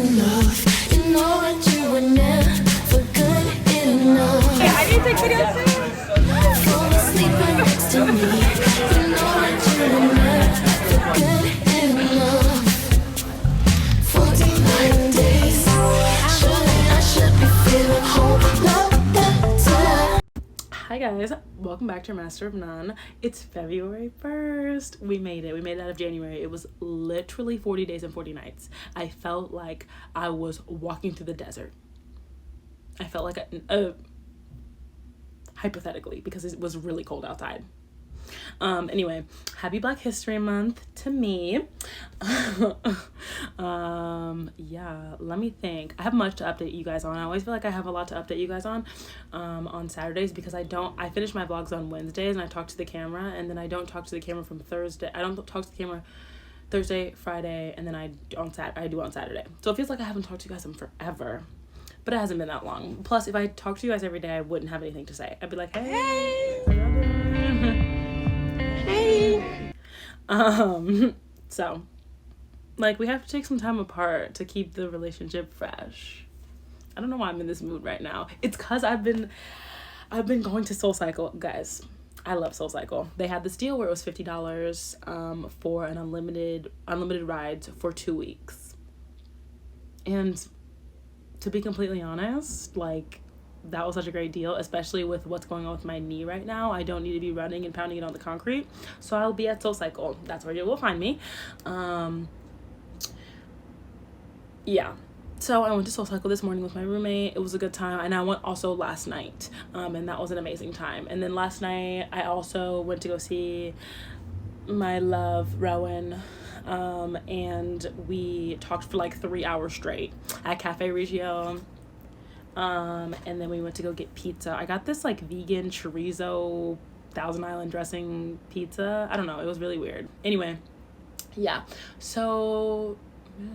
enough. You know that you were never good enough. Yeah, I need to take videos too. Fall asleep right next to me. You know that you were never good enough. 49 days. Surely I should be feeling whole lot better. Hi guys, welcome back to Master of None. It's February 1st. We made it. We made it out of January. It was literally 40 days and 40 nights. I felt like I was walking through the desert. I felt like hypothetically, because it was really cold outside. Anyway, happy Black History Month to me. Yeah, let me think. I have much to update you guys on. I always feel like I have a lot to update you guys on Saturdays, because I finish my vlogs on Wednesdays and I talk to the camera, and then I don't talk to the camera from Thursday. I don't talk to the camera Thursday, Friday, and then I do on Saturday. So it feels like I haven't talked to you guys in forever. But it hasn't been that long. Plus, if I talked to you guys every day, I wouldn't have anything to say. I'd be like, hey. How y'all doing? Hey. So, like, we have to take some time apart to keep the relationship fresh. I don't know why I'm in this mood right now. It's because I've been going to SoulCycle, guys. I love SoulCycle. They had this deal where it was $50 for an unlimited rides for 2 weeks. And to be completely honest, like, that was such a great deal, especially with what's going on with my knee right now. I don't need to be running and pounding it on the concrete, so I'll be at SoulCycle. That's where you will find me. Yeah, so I went to SoulCycle this morning with my roommate. It was a good time, and I went also last night, and that was an amazing time. And then last night I also went to go see my love Rowan, and we talked for like 3 hours straight at Cafe Regio. And then we went to go get pizza. I got this like vegan chorizo Thousand Island dressing pizza. I don't know, it was really weird. Anyway, yeah, so yeah,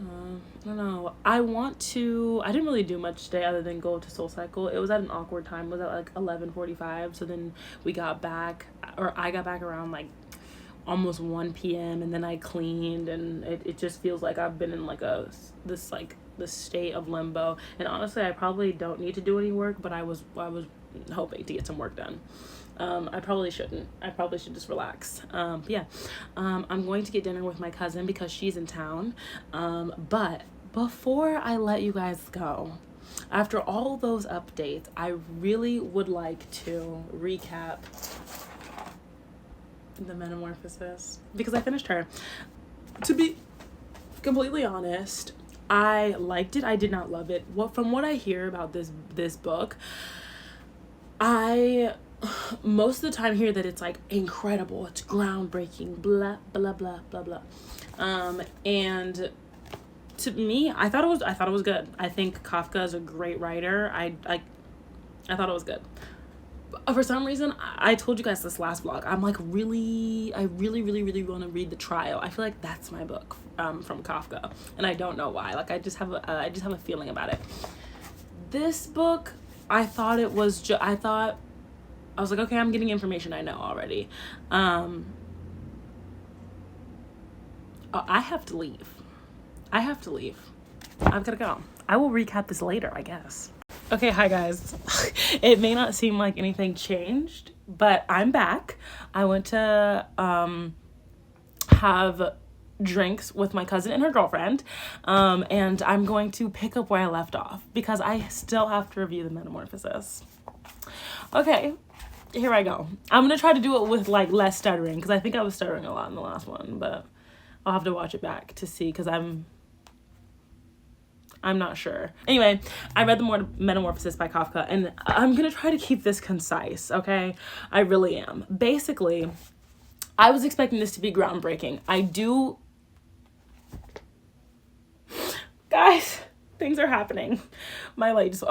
I don't know. I didn't really do much today other than go to SoulCycle. It was at an awkward time. It was at like 11:45, so then I got back around like almost 1 p.m. and then I cleaned, and it just feels like I've been in like this state of limbo. And honestly, I probably don't need to do any work, but I was hoping to get some work done. I probably shouldn't. I probably should just relax. Yeah. I'm going to get dinner with my cousin because she's in town. But before I let you guys go, after all those updates, I really would like to recap The Metamorphosis, because I finished her. To be completely honest, I liked it. I did not love it. From what I hear about this book, I most of the time hear that it's like incredible, it's groundbreaking, blah blah blah blah blah. And to me, I thought it was good. I think Kafka is a great writer. I thought it was good. For some reason, I told you guys this last vlog, I really want to read The Trial. I feel like that's my book from Kafka, and I don't know why. Like, I just have a feeling about it. This book, I thought it was I was like, okay, I'm getting information I know already. I have to leave. I've gotta go. I will recap this later, I guess. Okay, hi guys. It may not seem like anything changed, but I'm back. I went to have drinks with my cousin and her girlfriend, and I'm going to pick up where I left off because I still have to review The Metamorphosis. Okay, here I go. I'm gonna try to do it with like less stuttering, because I think I was stuttering a lot in the last one, but I'll have to watch it back to see, because I'm not sure. Anyway, I read The Metamorphosis by Kafka, and I'm gonna try to keep this concise, okay? I really am. Basically, I was expecting this to be groundbreaking. Guys, things are happening. My light just,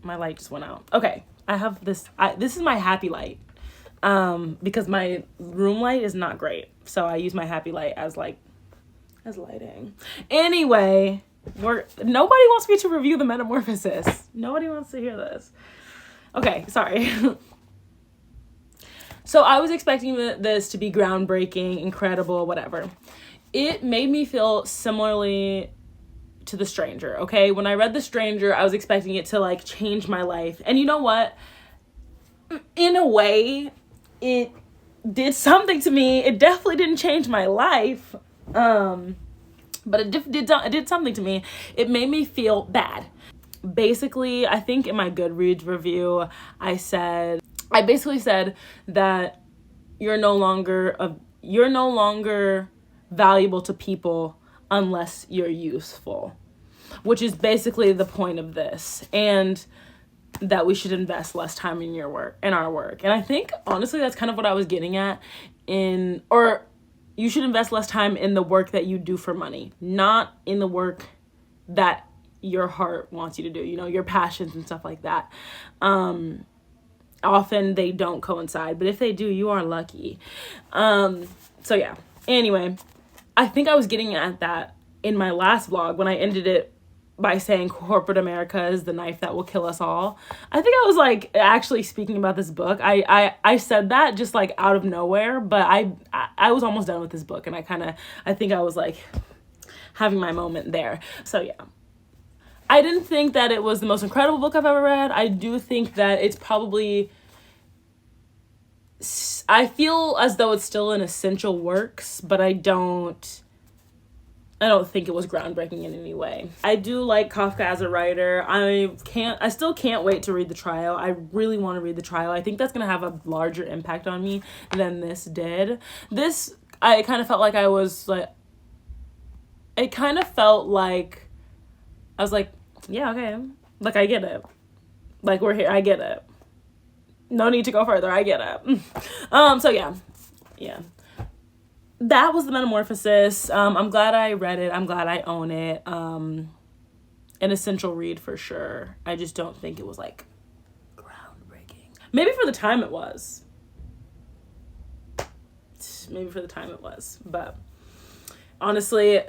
my light just went out. Okay, I have this, this is my happy light, because my room light is not great. So I use my happy light as lighting. Anyway, nobody wants me to review The Metamorphosis. Nobody wants to hear this. Okay, sorry. So I was expecting this to be groundbreaking, incredible, whatever. It made me feel similarly to The Stranger, okay? When I read The Stranger, I was expecting it to, like, change my life. And you know what? In a way, it did something to me. It definitely didn't change my life. But it did something to me. It made me feel bad. Basically, I think in my Goodreads review, I basically said that you're no longer valuable to people unless you're useful, which is basically the point of this, and that we should invest less time in our work. And I think honestly that's kind of what I was getting at or you should invest less time in the work that you do for money, not in the work that your heart wants you to do, you know, your passions and stuff like that. Often they don't coincide, but if they do, you are lucky. So yeah, anyway, I think I was getting at that in my last vlog when I ended it by saying corporate America is the knife that will kill us all. I think I was like actually speaking about this book. I said that just like out of nowhere, but I was almost done with this book, and I think I was like having my moment there. So yeah. I didn't think that it was the most incredible book I've ever read. I do think that it's probably, I feel as though it's still an essential works, but I don't think it was groundbreaking in any way. I do like Kafka as a writer. I still can't wait to read The Trial. I really want to read The Trial. I think that's going to have a larger impact on me than this did. This, I kind of felt like I was like, I was like, yeah, okay. Like, I get it. Like, we're here. I get it. No need to go further. I get it. So yeah. Yeah. That was The Metamorphosis. I'm glad I read it. I'm glad I own it. An essential read for sure. I just don't think it was, like, groundbreaking. Maybe for the time it was. But honestly,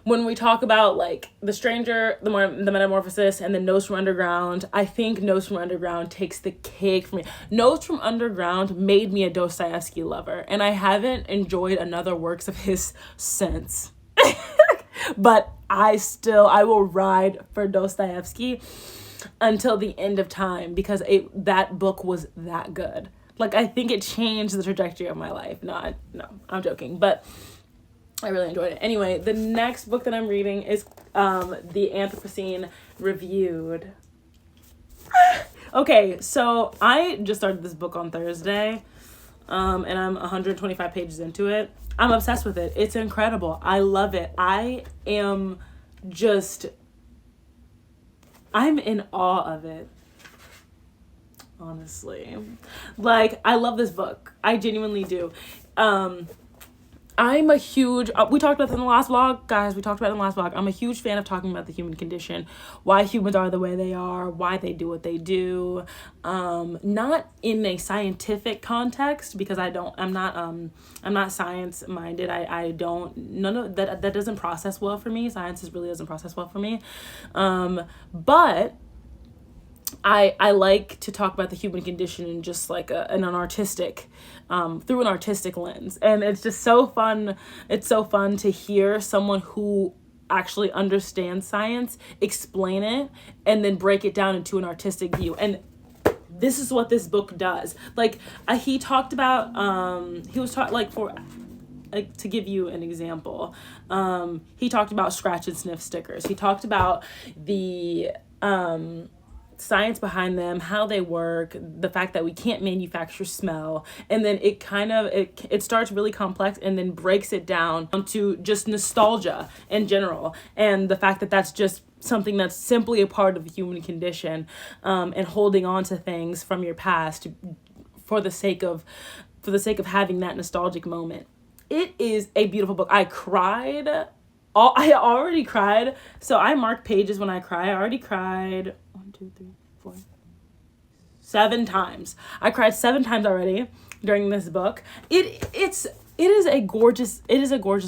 when we talk about like The Stranger, the Metamorphosis, and then Notes from Underground, I think Notes from Underground takes the cake for me. Notes from Underground made me a Dostoevsky lover, and I haven't enjoyed another works of his since. But I will ride for Dostoevsky until the end of time, because that book was that good. Like, I think it changed the trajectory of my life. No, I'm joking, but I really enjoyed it. Anyway, the next book that I'm reading is The Anthropocene Reviewed. Okay, so I just started this book on Thursday, and I'm 125 pages into it. I'm obsessed with it. It's incredible. I love it. I'm in awe of it. Honestly. Like, I love this book. I genuinely do. I'm a huge, we talked about this in the last vlog, guys, I'm a huge fan of talking about the human condition, why humans are the way they are, why they do what they do, not in a scientific context, because I'm not science minded. That doesn't process well for me. Science really doesn't process well for me. But I like to talk about the human condition in just like through an artistic lens. And it's just so fun. It's so fun to hear someone who actually understands science explain it and then break it down into an artistic view. And this is what this book does. Like, he talked about, to give you an example, he talked about scratch and sniff stickers. He talked about the science behind them, how they work, the fact that we can't manufacture smell, and then it starts really complex and then breaks it down to just nostalgia in general, and the fact that that's just something that's simply a part of the human condition, and holding on to things from your past for the sake of having that nostalgic moment. It is a beautiful book. I already cried. So I mark pages when I cry. I already cried 7 times. I cried 7 times already during this book. It is a gorgeous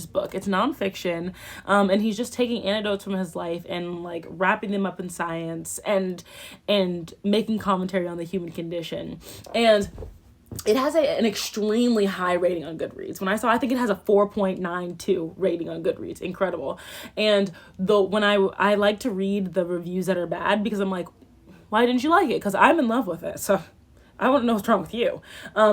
book. It's nonfiction, and he's just taking anecdotes from his life and like wrapping them up in science and making commentary on the human condition. And it has an extremely high rating on Goodreads. When I think it has a 4.92 rating on Goodreads. Incredible. And when I like to read the reviews that are bad, because I'm like, why didn't you like it? Because I'm in love with it. So I want to know what's wrong with you.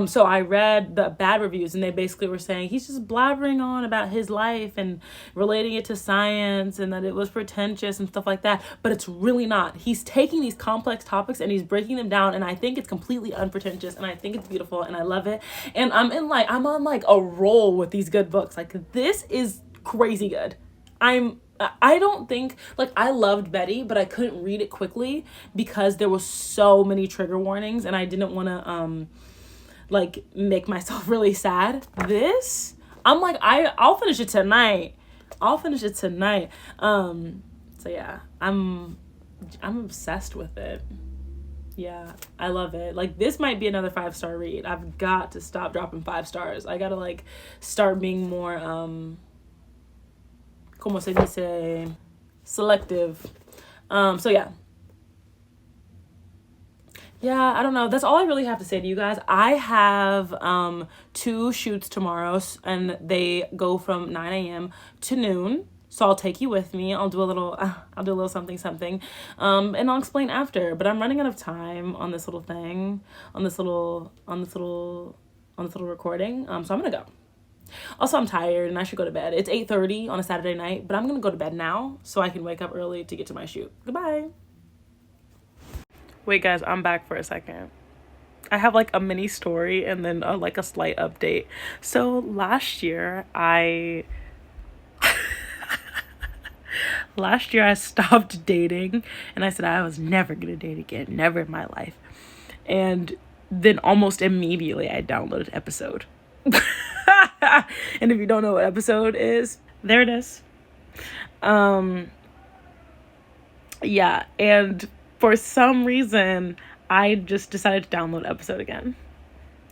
So I read the bad reviews, and they basically were saying he's just blabbering on about his life and relating it to science, and that it was pretentious and stuff like that. But it's really not. He's taking these complex topics and he's breaking them down, and I think it's completely unpretentious, and I think it's beautiful, and I love it. And I'm on like a roll with these good books. Like, this is crazy good. I don't think, like, I loved Betty, but I couldn't read it quickly because there was so many trigger warnings, and I didn't want to like make myself really sad. This, I'm like, I'll finish it tonight. So yeah, I'm obsessed with it. Yeah, I love it. Like, this might be another 5-star read. I've got to stop dropping 5 stars. I gotta like start being more como se dice, selective. So yeah, I don't know. That's all I really have to say to you guys. I have 2 shoots tomorrow, and they go from 9 a.m. to noon. So I'll take you with me. I'll do a little something, and I'll explain after. But I'm running out of time on this little thing, on this little recording. So I'm gonna go. Also, I'm tired and I should go to bed. It's 8:30 on a Saturday night, but I'm gonna go to bed now so I can wake up early to get to my shoot. Goodbye. Wait, guys, I'm back for a second. I have like a mini story and then like a slight update. So last year I stopped dating, and I said I was never gonna date again, never in my life. And then almost immediately I downloaded Episode. And if you don't know what Episode is, there it is. Yeah, and for some reason I just decided to download Episode again.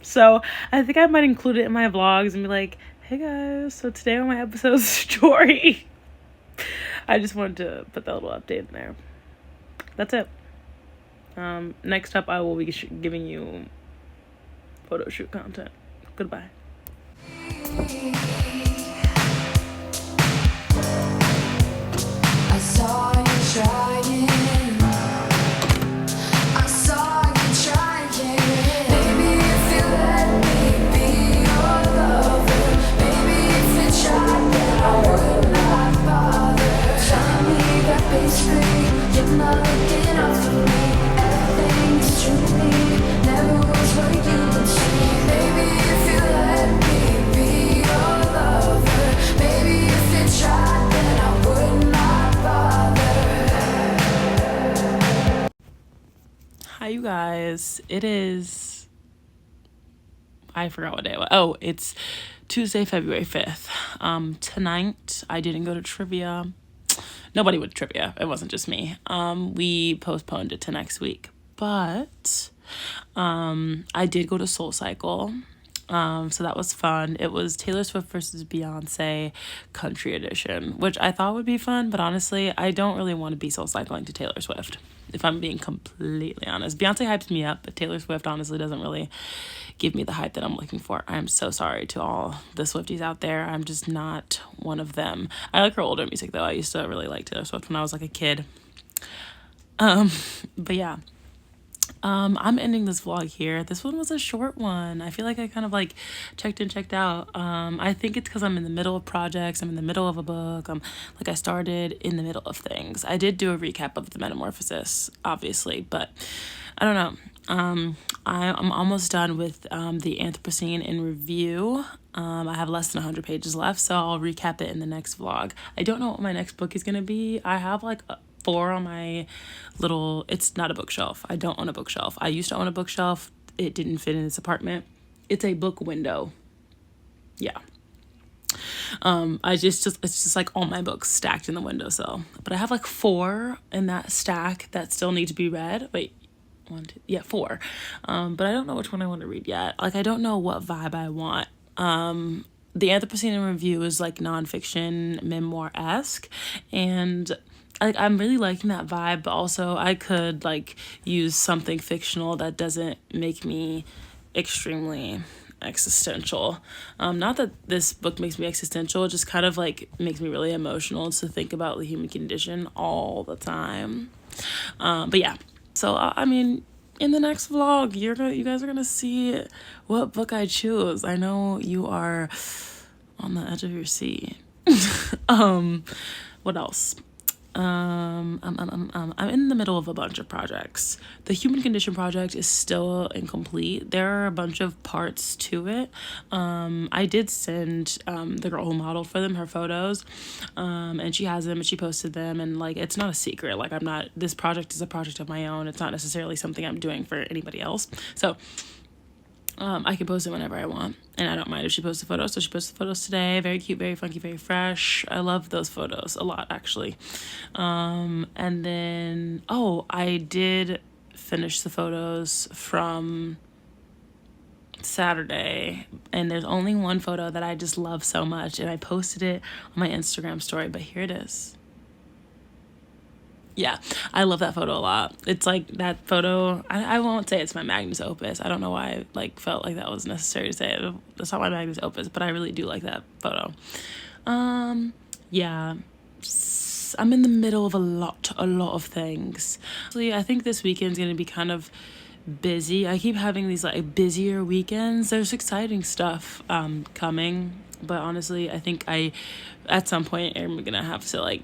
So I think I might include it in my vlogs and be like, hey guys, so today on my Episode story. I just wanted to put that little update in there. That's it. Next up I will be giving you photo shoot content. Goodbye. I saw you trying. I saw you trying. Baby, if you let me be your lover, baby, if you tried, then I would not bother. Tell me that basically you're not looking out for me. Everything is truly never was what you would see. Baby, if you let me be your lover, baby, if you tried, then I would not bother. Hi, you guys. It is, I forgot what day it was. Oh, it's Tuesday, February 5th. Tonight I didn't go to trivia. Nobody went to trivia. It wasn't just me. We postponed it to next week. But I did go to Soul Cycle. So that was fun. It was Taylor Swift versus Beyonce country edition, which I thought would be fun, but honestly, I don't really want to be soul cycling to Taylor Swift, if I'm being completely honest. Beyonce hypes me up, but Taylor Swift honestly doesn't really give me the hype that I'm looking for. I'm so sorry to all the Swifties out there. I'm just not one of them. I like her older music though. I used to really like Taylor Swift when I was like a kid. But yeah. I'm ending this vlog here. This one was a short one. I feel like I kind of like checked in, checked out. I think it's because I'm in the middle of projects. I'm in the middle of a book. I started in the middle of things. I did do a recap of the Metamorphosis, obviously, but I don't know. I'm almost done with the Anthropocene in review. I have less than 100 pages left, so I'll recap it in the next vlog. I don't know what my next book is gonna be. I have like 4 on my little, it's not a bookshelf. I don't own a bookshelf. I used to own a bookshelf. It didn't fit in this apartment. It's a book window. Yeah. It's just like all my books stacked in the windowsill. But I have like 4 in that stack that still need to be read. Wait, 1, 2, yeah, 4. But I don't know which one I want to read yet. Like, I don't know what vibe I want. The Anthropocene in Review is like nonfiction memoir-esque, and I'm really liking that vibe, but also I could like use something fictional that doesn't make me extremely existential. Not that this book makes me existential, it just kind of like makes me really emotional to think about the human condition all the time. But yeah, so I mean, in the next vlog, you guys are gonna see what book I choose. I know you are on the edge of your seat. What else? I'm in the middle of a bunch of projects. The Human Condition project is still incomplete. There are a bunch of parts to it. I did send the girl who modeled for them her photos, and she has them and she posted them, and like it's not a secret. Like this project is a project of my own. It's not necessarily something I'm doing for anybody else. So I can post it whenever I want, and I don't mind if she posts the photos. So she posted the photos today. Very cute, very funky, very fresh. I love those photos a lot, actually. And then, I did finish the photos from Saturday, and there's only one photo that I just love so much, and I posted it on my Instagram story, but here it is. Yeah, I love that photo a lot. It's like that photo, I won't say it's my magnus opus. I don't know why I like felt like that was necessary to say it. It's not my magnus opus, but I really do like that photo. Yeah, I'm in the middle of a lot of things. Actually, I think this weekend's gonna be kind of busy. I keep having these like busier weekends. There's exciting stuff coming, but honestly, I think at some point I'm gonna have to like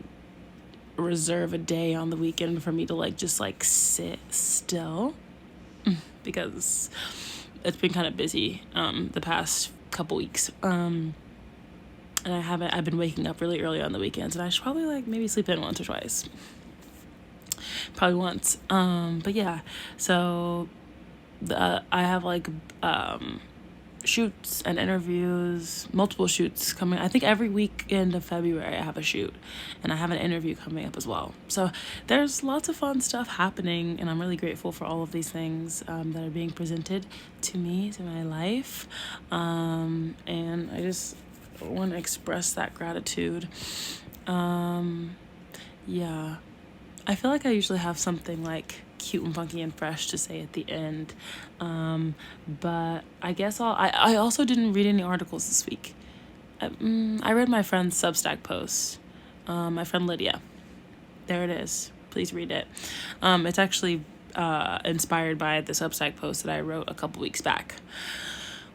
reserve a day on the weekend for me to like just like sit still, because it's been kind of busy the past couple weeks, and I've been waking up really early on the weekends, and I should probably like maybe sleep in once or twice, probably once. But yeah, so I have like shoots and interviews, multiple shoots coming. I think every weekend of February I have a shoot, and I have an interview coming up as well. So there's lots of fun stuff happening, and I'm really grateful for all of these things that are being presented to me, to my life, and I just want to express that gratitude. Yeah, I feel like I usually have something like cute and funky and fresh to say at the end, but I guess I also didn't read any articles this week. I read my friend's Substack post, my friend Lydia. There it is. Please read it. It's actually inspired by the Substack post that I wrote a couple weeks back,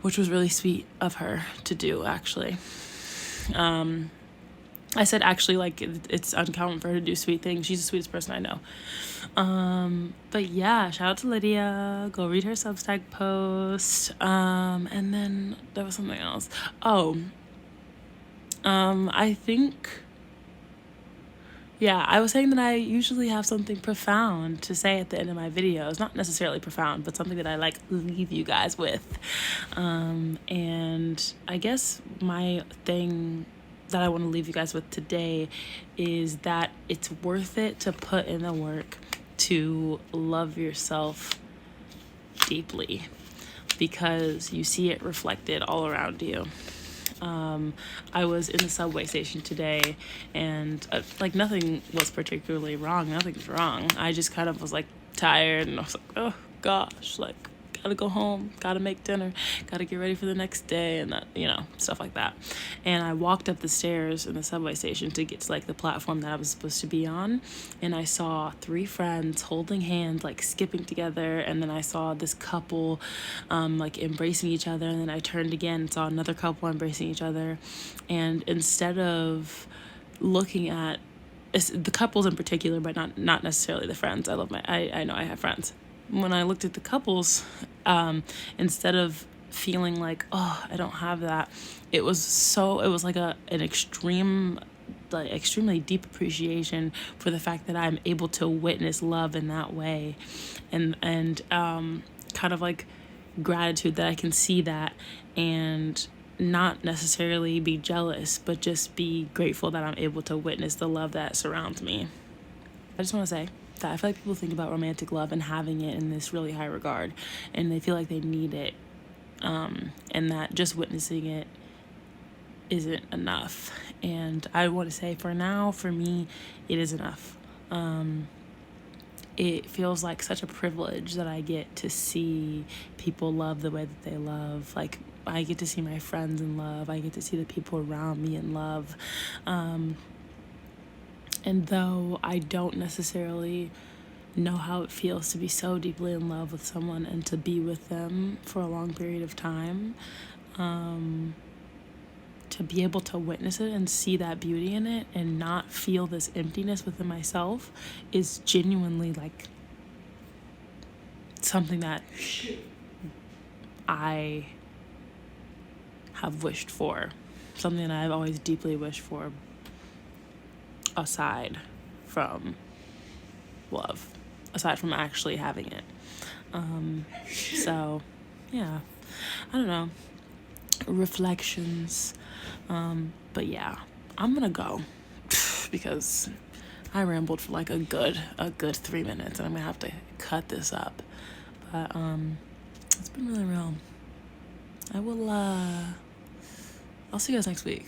which was really sweet of her to do, actually. I said actually, like, it's uncommon for her to do sweet things. She's the sweetest person I know. But yeah, shout out to Lydia. Go read her Substack post. And then there was something else. I think, yeah, I was saying that I usually have something profound to say at the end of my videos. Not necessarily profound, but something that I like leave you guys with. And I guess my thing that I want to leave you guys with today is that it's worth it to put in the work to love yourself deeply, because you see it reflected all around you. I was in the subway station today, and like nothing was particularly wrong. Nothing's wrong. I just kind of was like tired, and I was like, oh gosh, like gotta go home, gotta make dinner, gotta get ready for the next day, and that, stuff like that. And I walked up the stairs in the subway station to get to like the platform that I was supposed to be on, and I saw 3 friends holding hands, like skipping together, and then I saw this couple like embracing each other, and then I turned again and saw another couple embracing each other. And instead of looking at the couples in particular, but not necessarily the friends, I know I have friends. When I looked at the couples, instead of feeling like, oh, I don't have that, it was like an extremely deep appreciation for the fact that I'm able to witness love in that way, and kind of like gratitude that I can see that and not necessarily be jealous, but just be grateful that I'm able to witness the love that surrounds me. I just want to say that I feel like people think about romantic love and having it in this really high regard, and they feel like they need it, and that just witnessing it isn't enough. And I want to say, for now, for me, it is enough. it feels like such a privilege that I get to see people love the way that they love. Like, I get to see my friends in love. I get to see the people around me in love. And though I don't necessarily know how it feels to be so deeply in love with someone and to be with them for a long period of time, to be able to witness it and see that beauty in it and not feel this emptiness within myself is genuinely like something that I have wished for, something that I've always deeply wished for, aside from love, aside from actually having it. So yeah, I don't know, reflections. But yeah, I'm gonna go because I rambled for like a good 3 minutes, and I'm gonna have to cut this up. But it's been really real. I'll see you guys next week.